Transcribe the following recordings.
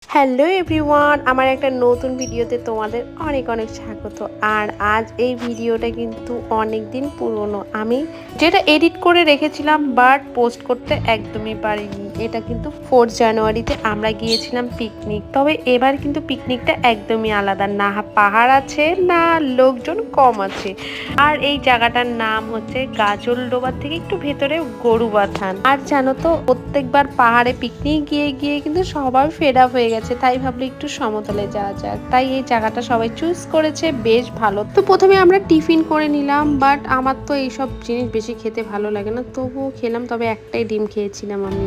Hello everyone, আমার একটা নতুন ভিডিওতে তোমাদের অনেক অনেক স্বাগত। আর আজ এই ভিডিওটা কিন্তু অনেক দিন পুরনো, আমি যেটা এডিট করে রেখেছিলাম বাট পোস্ট করতে একদমই পারিনি। এটা কিন্তু 4 জানুয়ারিতে আমরা গিয়েছিলাম পিকনিক। তবে এবার কিন্তু পিকনিকটা একদমই আলাদা, না পাহাড় আছে না লোকজন কম আছে। আর এই জায়গাটার নাম হচ্ছে গাজলডোবার থেকে একটু ভেতরে গরুবাথান। আর জানো তো, প্রত্যেকবার পাহাড়ে পিকনিক গিয়ে গিয়ে কিন্তু সবাই ফেড আপ হয়ে গেছে, তাই ভাবলো একটু সমতলে যাওয়া যাক। তাই এই জায়গাটা সবাই চুজ করেছে, বেশ ভালো। তো প্রথমে আমরা টিফিন করে নিলাম, বাট আমার তো এইসব জিনিস বেশি খেতে ভালো লাগে না, তবুও খেলাম। তবে একটাই ডিম খেয়েছিলাম আমি,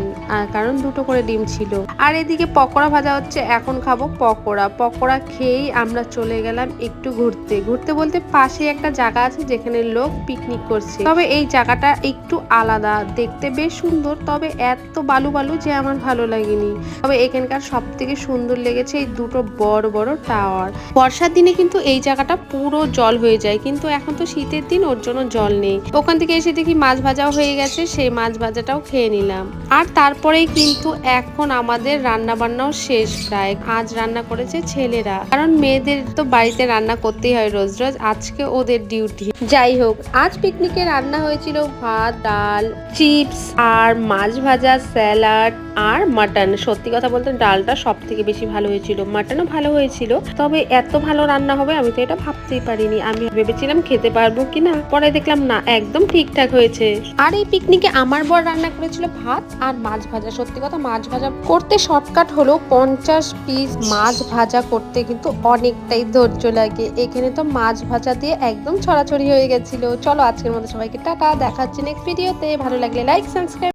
কারণ দুটো করে ডিম ছিল। আর এদিকে পকোড়া ভাজা হচ্ছে, এখন খাবো পকোড়া। পকোড়া খেয়েই আমরা চলে গেলাম একটু ঘুরতে। ঘুরতে বলতে পাশে একটা জায়গা আছে যেখানে লোক পিকনিক করছে। তবে এই জায়গাটা একটু আলাদা, দেখতে বেশ সুন্দর, তবে এত বালু বালু যে আমার ভালো লাগেনি। তবে এখানকার সব থেকে সুন্দর লেগেছে এই দুটো বড় বড় টাওয়ার। বর্ষার দিনে কিন্তু এই জায়গাটা পুরো জল হয়ে যায়, কিন্তু এখন তো শীতের দিন, ওর জন্য জল নেই। ওখান থেকে এসে দেখি মাছ ভাজাও হয়ে গেছে, সেই মাছ ভাজাটাও খেয়ে নিলাম। আর তারপরেই কিন্তু এখন আমাদের রান্না বান্নাও শেষ প্রায়। আজ রান্না করেছে ছেলেরা, কারণ মেয়েদের তো বাড়িতে রান্না করতেই হয় রোজ রোজ, আজকে ওদের ডিউটি। যাই হোক, আজ পিকনিকে রান্না হয়েছিল ভাত, ডাল, চিপস আর মাছ ভাজা, স্যালাড আর মাটন। সত্যি কথা বলতে ডালটা সব থেকে বেশি ভালো হয়েছিল, মাটনও ভালো হয়েছিল। তবে এত ভালো রান্না হবে আমি তো এটা ভাবতেই পারিনি। আমি ভেবেছিলাম খেতে পারবো কিনা, পরে দেখলাম না, একদম ঠিকঠাক হয়েছে। আর এই পিকনিকে আমার বর রান্না করেছিল ভাত আর মাছ ভাজা। সত্যি কথা, মাছ ভাজা করতে শর্টকাট হলো, 50 পিস মাছ ভাজা করতে কিন্তু অনেকটাই ধৈর্য লাগে। এখানে তো মাছ ভাজা দিয়ে একদম ছড়াছড়ি হয়ে গেছিল। চলো আজকের মতো সবাইকে টাটা, দেখা হচ্ছে নেক্সট ভিডিওতে। ভালো লাগলে লাইক, সাবস্ক্রাইব।